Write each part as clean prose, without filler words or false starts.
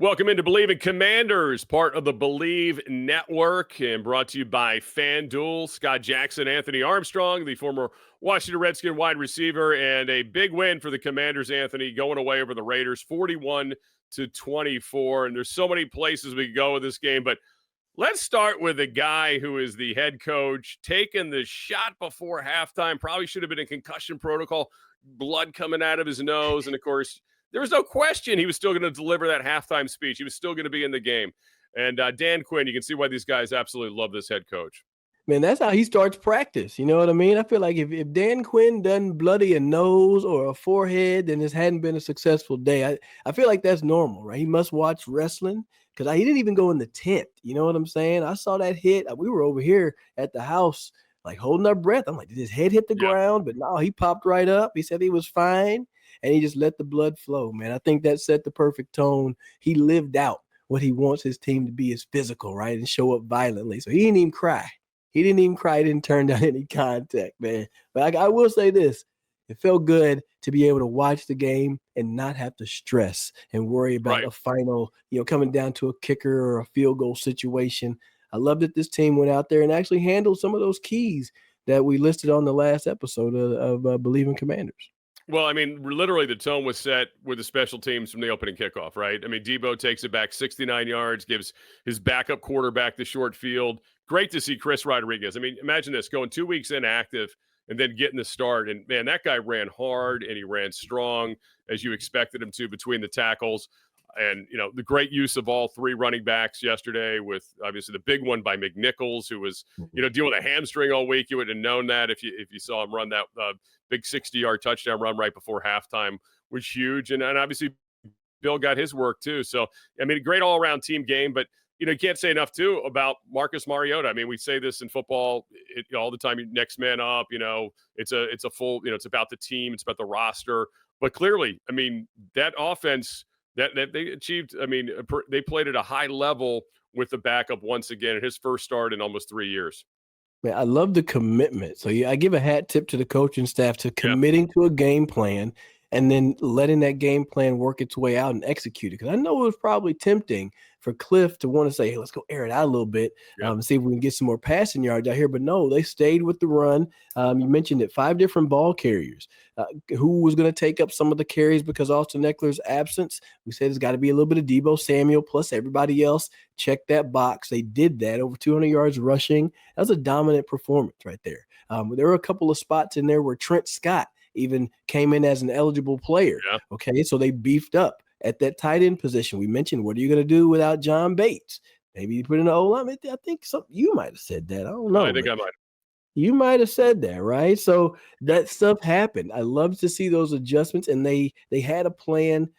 Welcome into Believe in Commanders, part of the Believe Network, and brought to you by FanDuel. Scott Jackson, Anthony Armstrong, the former Washington Redskin wide receiver, and a big win for the Commanders, Anthony, going away over the Raiders, 41-24. And there's so many places we could go with this game, but let's start with the guy who is the head coach, taking the shot before halftime. Probably should have been in concussion protocol, blood coming out of his nose, and of course, there was no question he was still going to deliver that halftime speech. He was still going to be in the game. And Dan Quinn, you can see why these guys absolutely love this head coach. Man, that's how he starts practice. You know what I mean? I feel like if Dan Quinn doesn't bloody a nose or a forehead, then this hadn't been a successful day. I feel like that's normal, right? He must watch wrestling because he didn't even go in the tent. You know what I'm saying? I saw that hit. We were over here at the house, like holding our breath. I'm like, did his head hit the ground? But no, he popped right up. He said he was fine. And he just let the blood flow, man. I think that set the perfect tone. He lived out what he wants his team to be, is physical, right, and show up violently. So he didn't even cry. He didn't turn down any contact, man. But I will say this. It felt good to be able to watch the game and not have to stress and worry about a final, coming down to a kicker or a field goal situation. I love that this team went out there and actually handled some of those keys that we listed on the last episode of Believe in Commanders. Well, I mean, literally the tone was set with the special teams from the opening kickoff, right? I mean, Deebo takes it back 69 yards, gives his backup quarterback the short field. Great to see Chris Rodriguez. I mean, imagine this, going 2 weeks inactive and then getting the start. And, man, that guy ran hard and he ran strong, as you expected him to, between the tackles. And, the great use of all three running backs yesterday, with obviously the big one by McNichols, who was, dealing with a hamstring all week. You wouldn't have known that if you saw him run that big 60-yard touchdown run right before halftime, was huge. And obviously Bill got his work too. So, I mean, a great all-around team game. But, you can't say enough too about Marcus Mariota. I mean, we say this in football all the time, next man up, it's a full, it's about the team, it's about the roster. But clearly, I mean, that offense – that they achieved, I mean, they played at a high level with the backup once again at his first start in almost 3 years. Man, I love the commitment. So I give a hat tip to the coaching staff to committing to a game plan and then letting that game plan work its way out and execute it. Because I know it was probably tempting for Cliff to want to say, hey, let's go air it out a little bit and see if we can get some more passing yards out here. But no, they stayed with the run. You mentioned it, 5 different ball carriers. Who was going to take up some of the carries because Austin Eckler's absence? We said it's got to be a little bit of Deebo Samuel plus everybody else. Check that box. They did that, over 200 yards rushing. That was a dominant performance right there. There were a couple of spots in there where Trent Scott even came in as an eligible player. Okay, so they beefed up at that tight end position. We mentioned, what are you going to do without John Bates? Maybe you put in an O-line. I think you might have said that. I don't know. I think I might. You might have said that, right? So that stuff happened. I love to see those adjustments, and they had a plan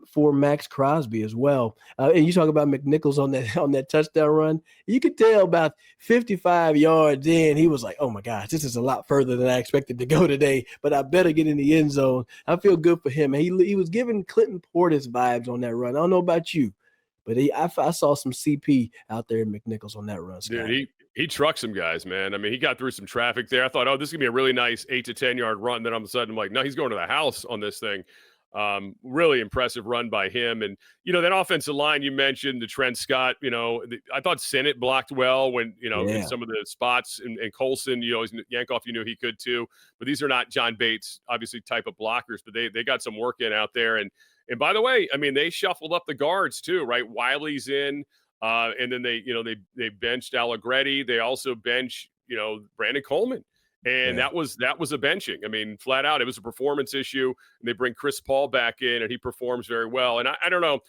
for Max Crosby as well. And you talk about McNichols on that touchdown run. You could tell about 55 yards in, he was like, oh my gosh, this is a lot further than I expected to go today, but I better get in the end zone. I feel good for him. And he was giving Clinton Portis vibes on that run. I don't know about you, but I saw some CP out there in McNichols on that run, Scott. Dude, he trucked some guys, man. I mean, he got through some traffic there. I thought, this is going to be a really nice 8 to 10 yard run. Then all of a sudden, I'm like, no, he's going to the house on this thing. Really impressive run by him. And, that offensive line you mentioned, the Trent Scott, I thought Sinnott blocked well when, in some of the spots, and Colson, Yankoff, you knew he could too. But these are not John Bates, obviously, type of blockers, but they got some work in out there. And by the way, I mean, they shuffled up the guards too, right? Wiley's in. And then they benched Allegretti. They also bench, Brandon Coleman. And that was a benching. I mean, flat out, it was a performance issue. And they bring Chris Paul back in, and he performs very well. And I don't know.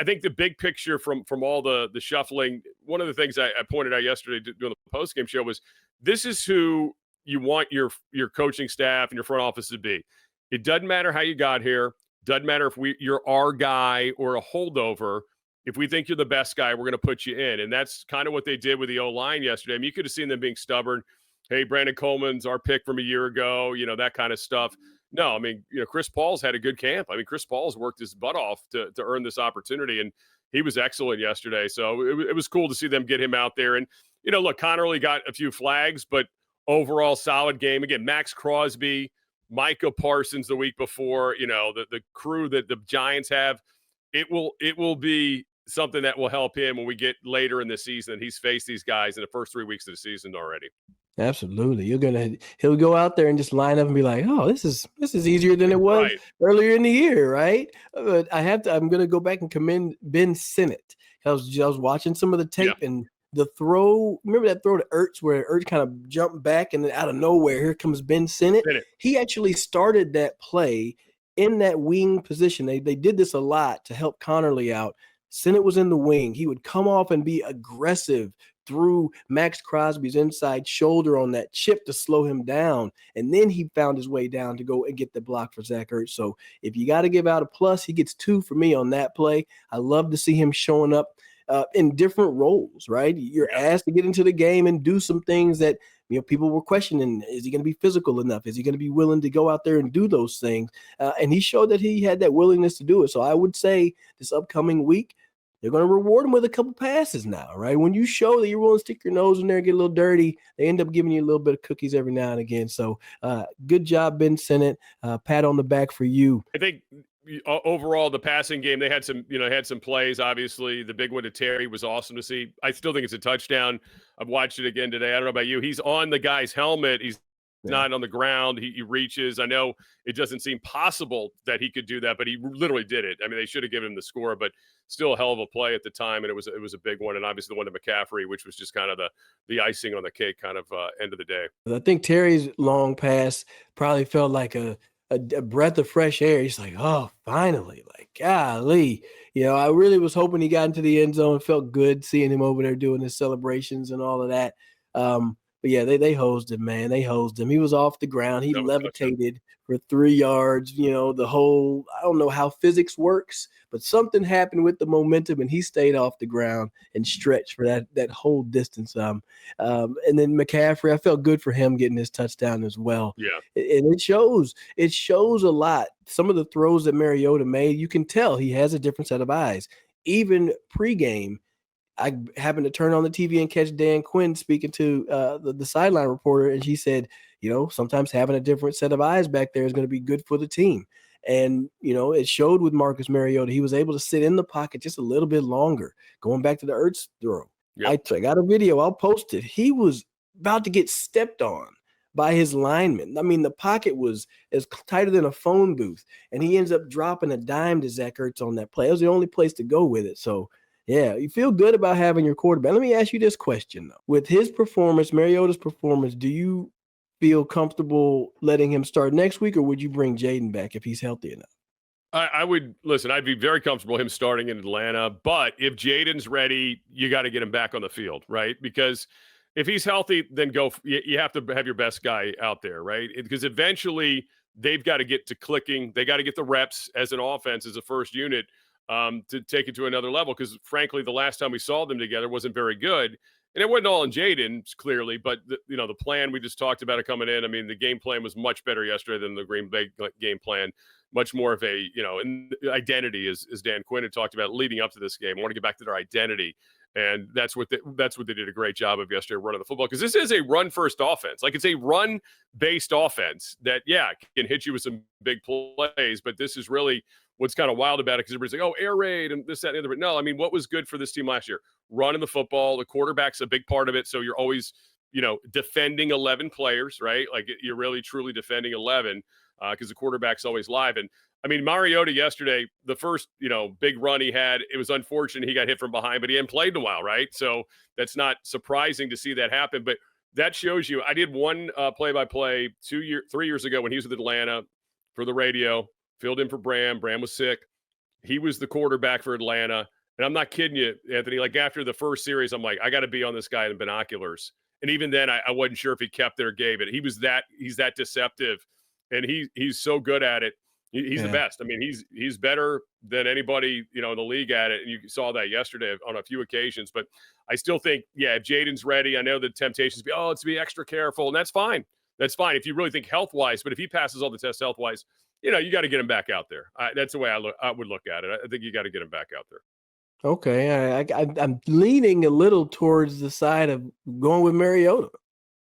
I think the big picture from all the shuffling, one of the things I pointed out yesterday during the postgame show was, this is who you want your coaching staff and your front office to be. It doesn't matter how you got here. Doesn't matter if you're our guy or a holdover. If we think you're the best guy, we're going to put you in. And that's kind of what they did with the O-line yesterday. I mean, you could have seen them being stubborn. Hey, Brandon Coleman's our pick from a year ago, that kind of stuff. No, I mean, Chris Paul's had a good camp. I mean, Chris Paul's worked his butt off to earn this opportunity, and he was excellent yesterday. So it was cool to see them get him out there. And, look, Connerly got a few flags, but overall solid game. Again, Max Crosby, Micah Parsons the week before, the crew that the Giants have, it will be something that will help him when we get later in the season. He's faced these guys in the first 3 weeks of the season already. Absolutely. He'll go out there and just line up and be like, oh, this is easier than it was Right. earlier in the year, right? But I'm gonna go back and commend Ben Sinnott. I was watching some of the tape and the throw. Remember that throw to Ertz where Ertz kind of jumped back and then out of nowhere, here comes Ben Sinnott. He actually started that play in that wing position. They did this a lot to help Connerly out. Sinnott was in the wing. He would come off and be aggressive through Max Crosby's inside shoulder on that chip to slow him down. And then he found his way down to go and get the block for Zach Ertz. So if you got to give out a plus, he gets 2 for me on that play. I love to see him showing up in different roles, right? You're asked to get into the game and do some things that, people were questioning. Is he going to be physical enough? Is he going to be willing to go out there and do those things? And he showed that he had that willingness to do it. So I would say this upcoming week, they're going to reward him with a couple passes now, right? When you show that you're willing to stick your nose in there and get a little dirty, they end up giving you a little bit of cookies every now and again. So good job, Ben Sinnott. Pat on the back for you. I think overall the passing game, they had some plays. Obviously, the big one to Terry was awesome to see. I still think it's a touchdown. I've watched it again today. I don't know about you. He's on the guy's helmet. He's not on the ground. He reaches. I know it doesn't seem possible that he could do that, but he literally did it. I mean, they should have given him the score, but still a hell of a play at the time, and it was a big one. And obviously the one to McCaffrey, which was just kind of the icing on the cake kind of end of the day. I think Terry's long pass probably felt like a breath of fresh air. He's like, oh, finally, like, golly. I really was hoping he got into the end zone. It felt good seeing him over there doing his celebrations and all of that. But yeah, they hosed him, man. They hosed him. He was off the ground. He levitated for 3 yards. The whole, I don't know how physics works, but something happened with the momentum, and he stayed off the ground and stretched for that whole distance. And then McCaffrey, I felt good for him getting his touchdown as well. Yeah, and it shows a lot. Some of the throws that Mariota made, you can tell he has a different set of eyes. Even pregame, I happened to turn on the TV and catch Dan Quinn speaking to the sideline reporter, and she said, sometimes having a different set of eyes back there is going to be good for the team. And, it showed with Marcus Mariota. He was able to sit in the pocket just a little bit longer, going back to the Ertz throw. Yep. I got a video. I'll post it. He was about to get stepped on by his lineman. I mean, the pocket was as tighter than a phone booth, and he ends up dropping a dime to Zach Ertz on that play. It was the only place to go with it. So, yeah, you feel good about having your quarterback. Let me ask you this question, though. With his performance, Mariota's performance, do you feel comfortable letting him start next week, or would you bring Jayden back if he's healthy enough? I would listen. I'd be very comfortable him starting in Atlanta, but if Jayden's ready, you got to get him back on the field, right? Because if he's healthy, then go. You have to have your best guy out there, right? Because eventually they've got to get to clicking. They got to get the reps as an offense, as a first unit, to take it to another level. Because frankly, the last time we saw them together wasn't very good. And it wasn't all in Jayden, clearly, but the plan we just talked about it coming in. I mean, the game plan was much better yesterday than the Green Bay game plan. Much more of a, and identity, as Dan Quinn had talked about leading up to this game. I want to get back to their identity, and that's what they did a great job of yesterday, running the football, because this is a run-first offense. Like, it's a run-based offense that, can hit you with some big plays, but this is really what's kind of wild about it, because everybody's like, oh, air raid and this, that, and the other. But no, I mean, what was good for this team last year? Running the football. The quarterback's a big part of it, so you're always, defending 11 players, right? Like, you're really, truly defending 11 because the quarterback's always live. And, I mean, Mariota yesterday, the first, big run he had, it was unfortunate he got hit from behind, but he hadn't played in a while, right? So that's not surprising to see that happen. But that shows you, I did one play-by-play 3 years ago when he was with Atlanta for the radio, filled in for Bram. Bram was sick. He was the quarterback for Atlanta. And I'm not kidding you, Anthony, like after the first series, I'm like, I got to be on this guy in binoculars. And even then, I wasn't sure if he kept it or gave it. He's that deceptive, and he's so good at it. He's the best. I mean, he's better than anybody, in the league at it. And you saw that yesterday on a few occasions. But I still think, if Jayden's ready, I know the temptations it's to be extra careful, and that's fine. That's fine if you really think health-wise. But if he passes all the tests health-wise, you got to get him back out there. That's the way I would look at it. I think you got to get him back out there. Okay, I'm leaning a little towards the side of going with Mariota,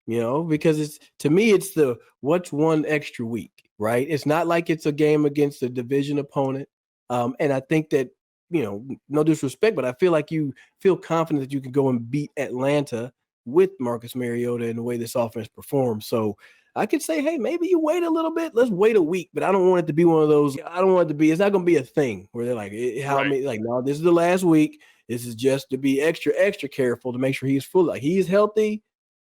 because to me it's the what's one extra week, right? It's not like it's a game against a division opponent, and I think that no disrespect, but I feel like you feel confident that you can go and beat Atlanta with Marcus Mariota in the way this offense performs. So I could say, hey, maybe you wait a little bit. Let's wait a week, but I don't want it to be one of those. I don't want it to be. It's not going to be a thing where they're like, no, this is the last week. This is just to be extra careful to make sure he's full. Like he's healthy,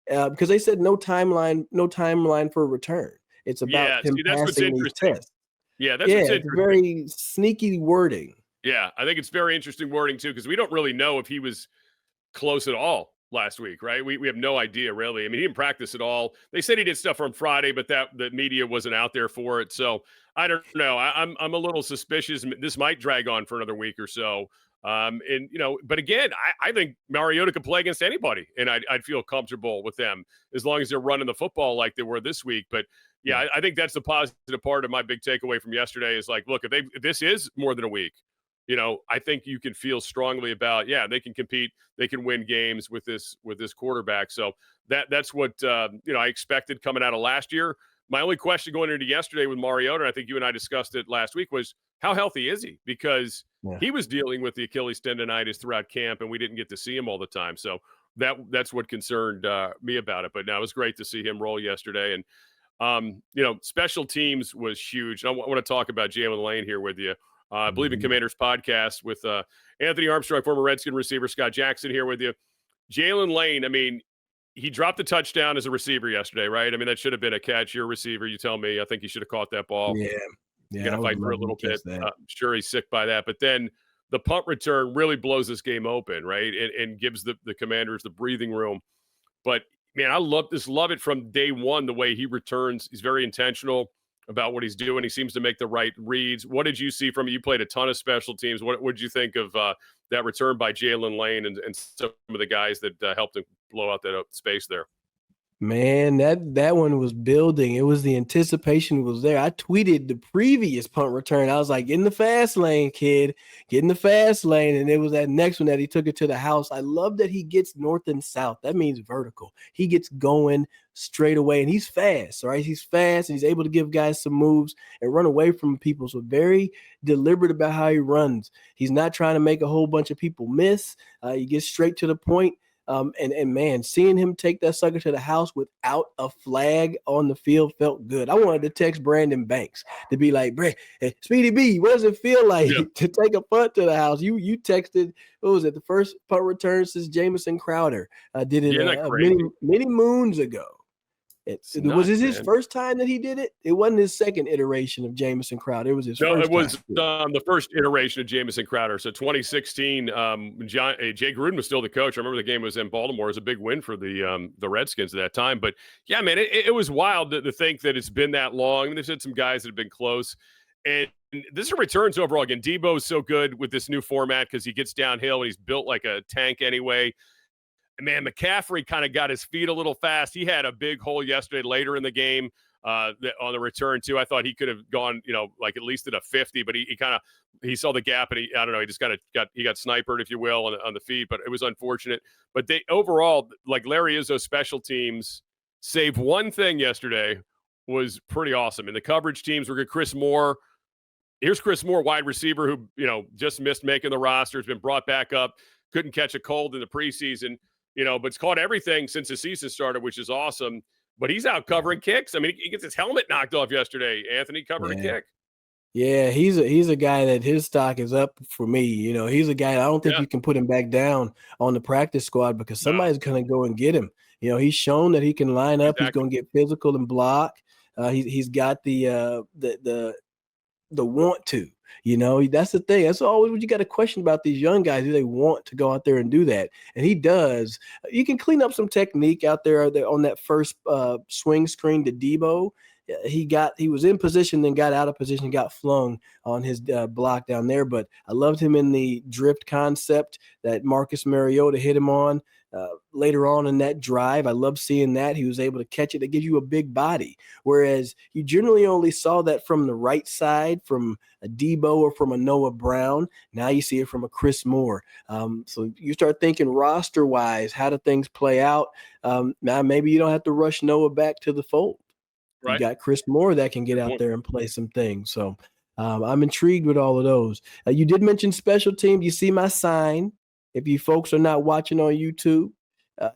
because they said no timeline for a return. It's about him passing these tests. Yeah, that's what's interesting. It's very sneaky wording. Yeah, I think it's very interesting wording too, because we don't really know if he was close at all last week, right? We have no idea really. I mean, he didn't practice at all. They said he did stuff on Friday, but the media wasn't out there for it. So I don't know. I'm a little suspicious. This might drag on for another week or so. But again, I think Mariota could play against anybody, and I'd feel comfortable with them as long as they're running the football like they were this week. But yeah, I think that's the positive part of my big takeaway from yesterday is like, look, if this is more than a week, I think you can feel strongly about, they can compete, they can win games with this quarterback. So that's what I expected coming out of last year. My only question going into yesterday with Mariota, and I think you and I discussed it last week, was how healthy is he? Because he was dealing with the Achilles tendonitis throughout camp, and we didn't get to see him all the time. So that's what concerned me about it. But now it was great to see him roll yesterday. And special teams was huge. I want to talk about Jaylin Lane here with you. I believe in Commanders podcast with Anthony Armstrong, former Redskin receiver, Scott Jackson here with you. Jaylin Lane, I mean, he dropped the touchdown as a receiver yesterday, right? I mean, that should have been a catch. You're a receiver. You tell me. I think he should have caught that ball. Yeah. Going to fight for a little bit. I'm sure he's sick by that. But then the punt return really blows this game open, right? And gives the Commanders the breathing room. But, man, I love it from day one, the way he returns. He's very intentional about what he's doing. He seems to make the right reads. What did you see from him? You played a ton of special teams. What did you think of that return by Jaylin Lane and some of the guys that helped him blow out that space there? Man, that one was building. It was the anticipation was there. I tweeted the previous punt return. I was like, get in the fast lane, kid. Get in the fast lane. And it was that next one that he took it to the house. I love that he gets north and south. That means vertical. He gets going straight away, and he's fast, right? He's fast, and he's able to give guys some moves and run away from people. So very deliberate about how he runs. He's not trying to make a whole bunch of people miss. He gets straight to the point. And man, seeing him take that sucker to the house without a flag on the field felt good. I wanted to text Brandon Banks to be like, hey, Speedy B, what does it feel like to take a punt to the house? You texted, what was it, the first punt return since Jamison Crowder did it many moons ago. Was this his first time that he did it? It wasn't his second iteration of Jamison Crowder. It was his first time. No, it was the first iteration of Jamison Crowder. So 2016, Jay Gruden was still the coach. I remember the game was in Baltimore. It was a big win for the Redskins at that time. But, yeah, man, it was wild to think that it's been that long. I mean, they've had some guys that have been close. And this is returns overall. Again, Deebo is so good with this new format because he gets downhill and he's built like a tank anyway. Man, McCaffrey kind of got his feet a little fast. He had a big hole yesterday later in the game on the return too. I thought he could have gone, like at least at a 50, but he saw the gap and he just got snipered, if you will, on the feet, but it was unfortunate. But they overall, like Larry Izzo's special teams, save one thing yesterday, was pretty awesome. And the coverage teams were good. Chris Moore. Here's Chris Moore, wide receiver who, just missed making the roster, has been brought back up, couldn't catch a cold in the preseason. But it's caught everything since the season started, which is awesome. But he's out covering kicks. I mean, he gets his helmet knocked off yesterday. Anthony covered a kick. Yeah, he's a guy that his stock is up for me. He's a guy I don't think you can put him back down on the practice squad because somebody's going to go and get him. He's shown that he can line up. Exactly. He's going to get physical and block. He's got the want to. That's the thing. That's always what you got to question about these young guys. Do they want to go out there and do that? And he does. You can clean up some technique out there on that first swing screen to Deebo. He was in position, then got out of position, got flung on his block down there. But I loved him in the drift concept that Marcus Mariota hit him on later on in that drive. I love seeing that. He was able to catch it. It gives you a big body, whereas you generally only saw that from the right side, from a Deebo or from a Noah Brown. Now you see it from a Chris Moore. So you start thinking roster-wise, how do things play out? Now maybe you don't have to rush Noah back to the fold. Right. You got Chris Moore that can get out there and play some things. So I'm intrigued with all of those. You did mention special teams. You see my sign. If you folks are not watching on YouTube,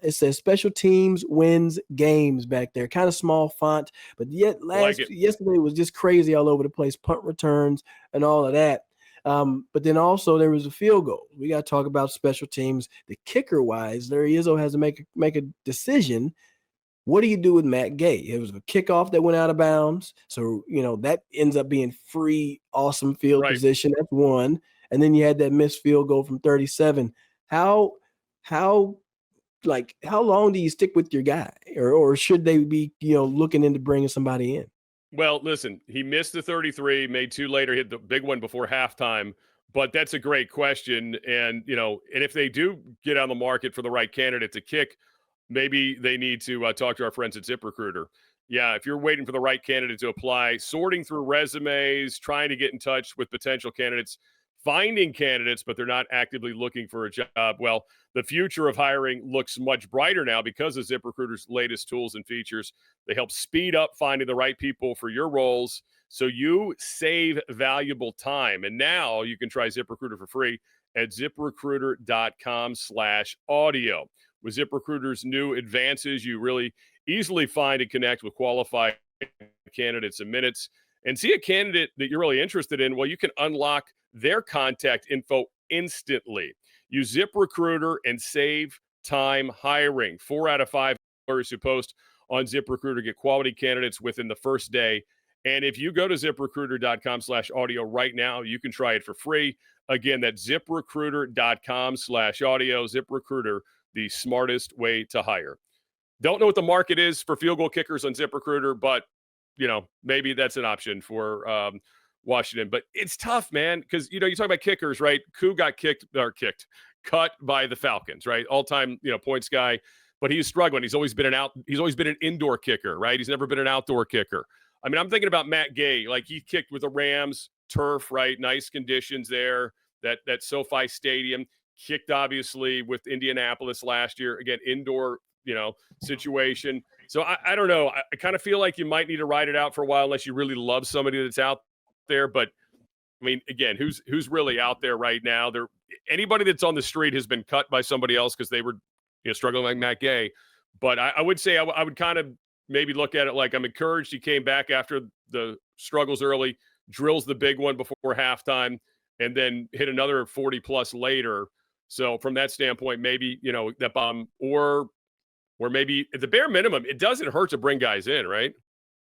it says special teams wins games back there. Kind of small font, but yet yesterday was just crazy all over the place. Punt returns and all of that. But then also there was a field goal. We got to talk about special teams. The kicker wise, Larry Izzo has to make a decision. What do you do with Matt Gay? It was a kickoff that went out of bounds. So, that ends up being free, awesome field position. That's one. And then you had that missed field goal from 37. How long do you stick with your guy? Or should they be, looking into bringing somebody in? Well, listen, he missed the 33, made two later, hit the big one before halftime. But that's a great question. And, and if they do get on the market for the right candidate to kick, maybe they need to talk to our friends at ZipRecruiter. Yeah, if you're waiting for the right candidate to apply, sorting through resumes, trying to get in touch with potential candidates, finding candidates, but they're not actively looking for a job. Well, the future of hiring looks much brighter now because of ZipRecruiter's latest tools and features. They help speed up finding the right people for your roles so you save valuable time. And now you can try ZipRecruiter for free at ziprecruiter.com/audio. With ZipRecruiter's new advances, you really easily find and connect with qualified candidates in minutes. And see a candidate that you're really interested in, well, you can unlock their contact info instantly. Use ZipRecruiter and save time hiring. 4 out of 5 employers who post on ZipRecruiter get quality candidates within the first day. And if you go to ziprecruiter.com/audio right now, you can try it for free. Again, that's ziprecruiter.com/audio. ZipRecruiter, the smartest way to hire. Don't know what the market is for field goal kickers on ZipRecruiter, but maybe that's an option for Washington. But it's tough, man, because you talk about kickers, right? Koo got cut by the Falcons, right? All-time points guy, but he's struggling. He's always been an indoor kicker, right? He's never been an outdoor kicker. I mean, I'm thinking about Matt Gay, like he kicked with the Rams, turf, right? Nice conditions there. That SoFi Stadium. Kicked obviously with Indianapolis last year, again, indoor, situation. So I don't know. I kind of feel like you might need to ride it out for a while unless you really love somebody that's out there. But I mean, again, who's really out there right now? Anybody that's on the street has been cut by somebody else because they were struggling like Matt Gay. But I would say I would kind of maybe look at it like I'm encouraged he came back after the struggles early, drills the big one before halftime, and then hit another 40 plus later. So from that standpoint, maybe, that bomb or maybe at the bare minimum, it doesn't hurt to bring guys in, right?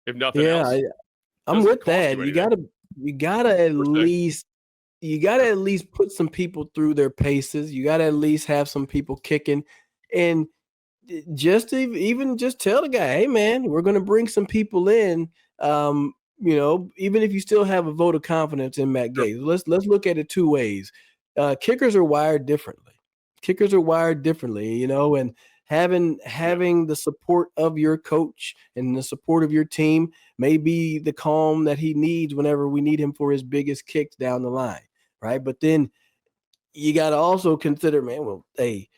If nothing else. I'm with that. You gotta at least put some people through their paces. You gotta at least have some people kicking, and just tell the guy, hey man, we're gonna bring some people in. Even if you still have a vote of confidence in Matt Gay, let's look at it two ways. Kickers are wired differently. And having the support of your coach and the support of your team may be the calm that he needs whenever we need him for his biggest kicks down the line, right? But then you got to also consider, man, well, hey,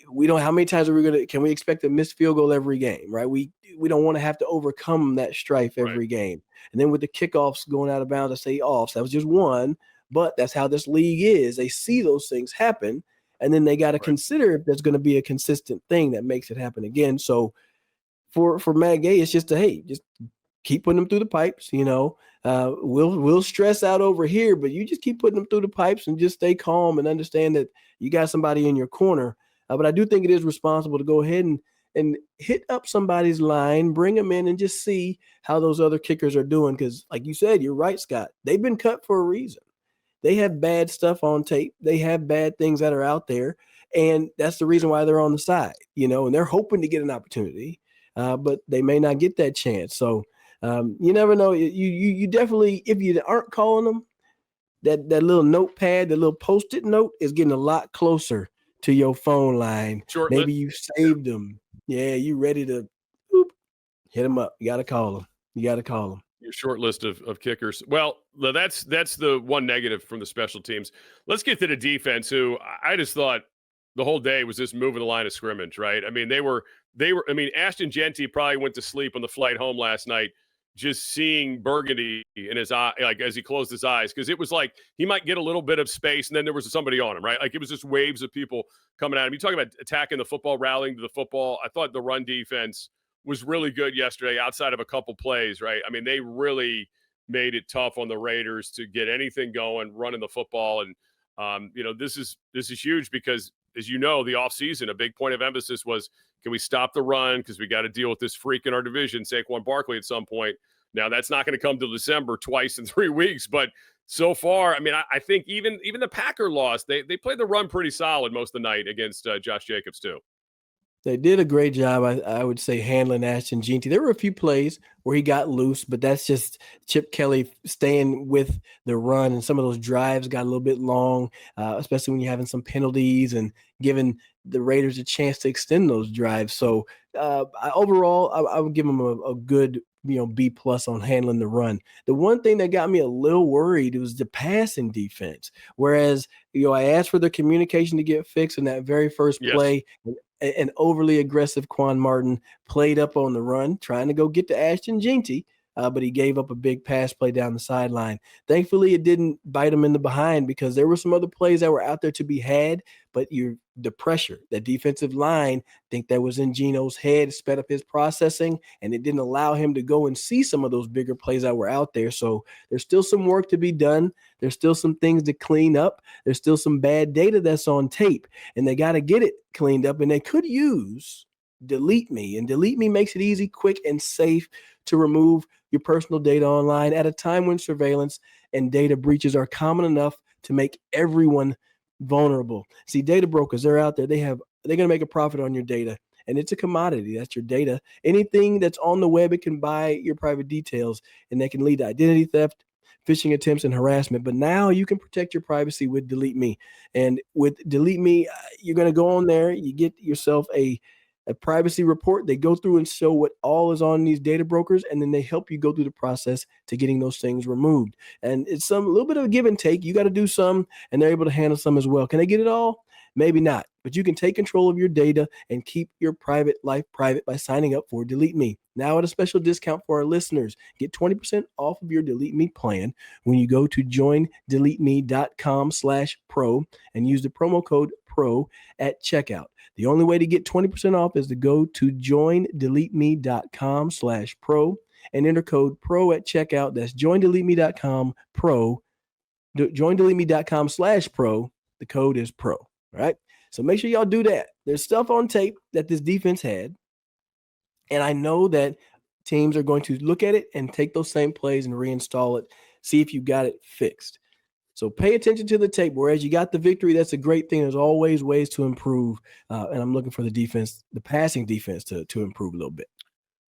we don't, how many times can we expect a missed field goal every game, right? We don't want to have to overcome that strife every game. And then with the kickoffs going out of bounds, I say offs, that was just one. But that's how this league is. They see those things happen, and then they got to consider if there's going to be a consistent thing that makes it happen again. So for Matt Gay, it's just just keep putting them through the pipes. We'll stress out over here, but you just keep putting them through the pipes and just stay calm and understand that you got somebody in your corner. But I do think it is responsible to go ahead and hit up somebody's line, bring them in, and just see how those other kickers are doing. Because, like you said, you're right, Scott. They've been cut for a reason. They have bad stuff on tape. They have bad things that are out there. And that's the reason why they're on the side, and they're hoping to get an opportunity, but they may not get that chance. So you never know. You definitely, if you aren't calling them, that little notepad, that little Post-it note is getting a lot closer to your phone line. Maybe you saved them. Yeah, you ready to hit them up. You got to call them. Your short list of kickers. Well, that's the one negative from the special teams. Let's get to the defense, who I just thought the whole day was just moving the line of scrimmage, right? I mean, they were. I mean, Ashton Genty probably went to sleep on the flight home last night just seeing Burgundy in his eye, like as he closed his eyes, because it was like he might get a little bit of space and then there was somebody on him, right? Like it was just waves of people coming at him. You talk about attacking the football, rallying to the football. I thought the run defense was really good yesterday outside of a couple plays, right? I mean, they really made it tough on the Raiders to get anything going, running the football. And, this is huge because, as you know, the offseason, a big point of emphasis was, can we stop the run? Because we got to deal with this freak in our division, Saquon Barkley, at some point. Now, that's not going to come till December twice in 3 weeks. But so far, I mean, I think even the Packer loss, they played the run pretty solid most of the night against Josh Jacobs, too. They did a great job, I would say, handling Ashton Jeanty. There were a few plays where he got loose, but that's just Chip Kelly staying with the run, and some of those drives got a little bit long, especially when you're having some penalties and giving the Raiders a chance to extend those drives. So overall, I would give them a good B+ on handling the run. The one thing that got me a little worried was the passing defense. Whereas, I asked for the communication to get fixed in that very first play. Yes. An overly aggressive Quan Martin played up on the run, trying to go get to Ashton Jeanty, but he gave up a big pass play down the sideline. Thankfully, it didn't bite him in the behind because there were some other plays that were out there to be had, but the pressure, that defensive line, I think that was in Geno's head, sped up his processing, and it didn't allow him to go and see some of those bigger plays that were out there. So there's still some work to be done. There's still some things to clean up. There's still some bad data that's on tape, and they got to get it cleaned up, and they could use Delete Me. And Delete Me makes it easy, quick, and safe to remove your personal data online at a time when surveillance and data breaches are common enough to make everyone vulnerable. See, data brokers, they're out there. They're going to make a profit on your data, and it's a commodity. That's your data. Anything that's on the web, it can buy your private details, and they can lead to identity theft, phishing attempts, and harassment. But now you can protect your privacy with Delete Me. And with Delete Me, you're going to go on there, you get yourself a privacy report. They go through and show what all is on these data brokers, and then they help you go through the process to getting those things removed. And it's a little bit of a give and take. You got to do some, and they're able to handle some as well. Can they get it all? Maybe not, but you can take control of your data and keep your private life private by signing up for Delete Me. Now at a special discount for our listeners, get 20% off of your Delete Me plan when you go to joindeleteme.com/pro and use the promo code PRO at checkout. The only way to get 20% off is to go to joindeleteme.com/pro and enter code PRO at checkout. That's joindeleteme.com/pro. Joindeleteme.com/pro. The code is PRO. All right. So make sure y'all do that. There's stuff on tape that this defense had. And I know that teams are going to look at it and take those same plays and reinstall it, see if you got it fixed. So pay attention to the tape. Whereas you got the victory, that's a great thing. There's always ways to improve. And I'm looking for the defense, the passing defense to improve a little bit.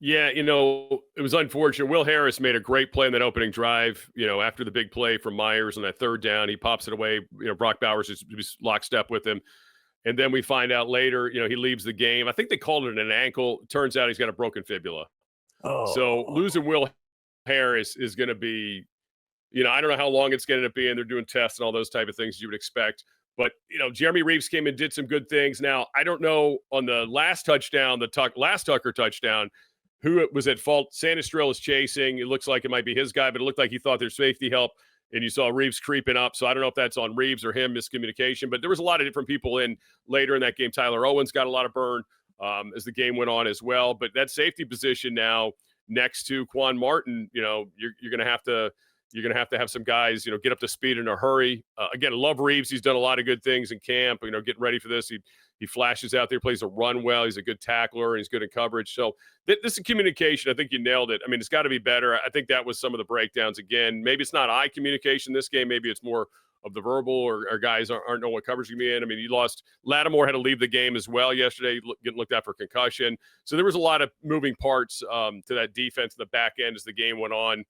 Yeah, it was unfortunate. Will Harris made a great play in that opening drive. After the big play from Myers on that third down, he pops it away. Brock Bowers is lockstep with him. And then we find out later, he leaves the game. I think they called it an ankle. Turns out he's got a broken fibula. Oh. So losing Will Harris is going to be, I don't know how long it's going to be, and they're doing tests and all those type of things you would expect. But, Jeremy Reeves came and did some good things. Now, I don't know on the last touchdown, last Tucker touchdown, who was at fault. Sanistrell is chasing. It looks like it might be his guy, but it looked like he thought there's safety help, and you saw Reeves creeping up. So I don't know if that's on Reeves or him, miscommunication. But there was a lot of different people in later in that game. Tyler Owens got a lot of burn as the game went on as well. But that safety position now next to Quan Martin, you're going to have to have some guys, get up to speed in a hurry. Again, I love Reeves. He's done a lot of good things in camp, getting ready for this. He flashes out there, plays a run well. He's a good tackler, and he's good in coverage. So this is communication. I think you nailed it. I mean, it's got to be better. I think that was some of the breakdowns. Again, maybe it's not eye communication this game. Maybe it's more of the verbal, or guys aren't knowing what coverage is going to be in. I mean, you lost – Lattimore had to leave the game as well yesterday, getting looked at for concussion. So there was a lot of moving parts to that defense in the back end as the game went on.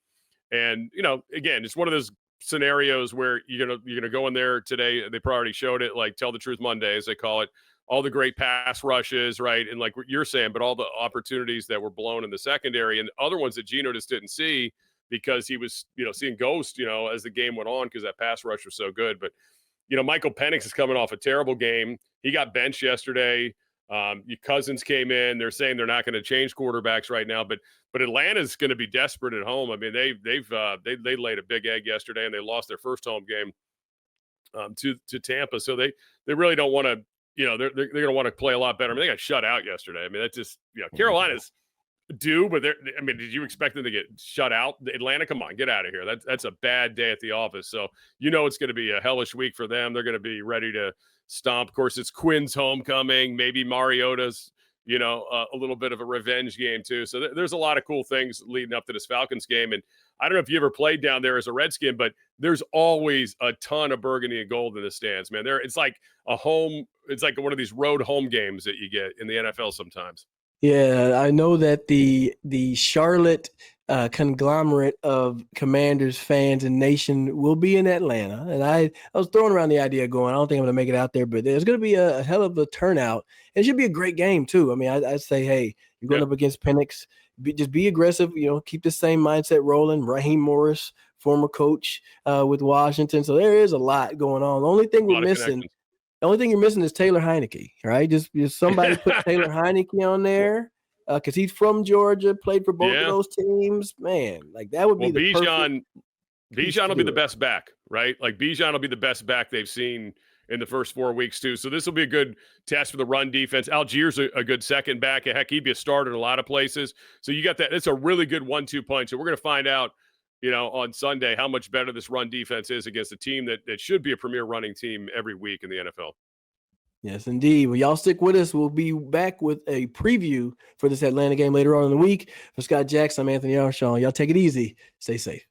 And, again, it's one of those scenarios where you're gonna go in there today. They probably already showed it, like Tell the Truth Monday, as they call it. All the great pass rushes, right? And like what you're saying, but all the opportunities that were blown in the secondary and other ones that Geno just didn't see because he was, seeing ghosts, as the game went on because that pass rush was so good. But, Michael Penix is coming off a terrible game. He got benched yesterday. Your Cousins came in. They're saying they're not going to change quarterbacks right now, but Atlanta's going to be desperate at home. I mean, they laid a big egg yesterday, and they lost their first home game to Tampa. So they really don't want to. They're going to want to play a lot better. I mean, they got shut out yesterday. I mean, that's just Carolina's due, but did you expect them to get shut out? Atlanta, come on, get out of here. That's a bad day at the office. So it's going to be a hellish week for them. They're going to be ready to stomp. Of course, it's Quinn's homecoming. Maybe Mariota's, a little bit of a revenge game too. So there's a lot of cool things leading up to this Falcons game. And I don't know if you ever played down there as a Redskin, but there's always a ton of burgundy and gold in the stands, man. It's like it's like one of these road home games that you get in the NFL sometimes. Yeah, I know that the Charlotte conglomerate of Commanders fans and nation will be in Atlanta. And I was throwing around the idea going, I don't think I'm going to make it out there, but there's going to be a hell of a turnout. It should be a great game too. I mean, I'd say, hey, you're going up against Penix. Just be aggressive, keep the same mindset rolling. Raheem Morris, former coach with Washington. So there is a lot going on. The only thing we're missing – the only thing you're missing is Taylor Heineke, right? Just somebody put Taylor Heineke on there because he's from Georgia, played for both of those teams. Man, like that would be the perfect. Bijan will be the best back, right? Like Bijan will be the best back they've seen in the first 4 weeks too. So this will be a good test for the run defense. Algiers a good second back. Heck, he'd be a starter in a lot of places. So you got that. It's a really good 1-2 punch. So we're going to find out, on Sunday, how much better this run defense is against a team that should be a premier running team every week in the NFL. Yes, indeed. Well, y'all stick with us. We'll be back with a preview for this Atlanta game later on in the week. For Scott Jackson, I'm Anthony Armstrong. Y'all take it easy. Stay safe.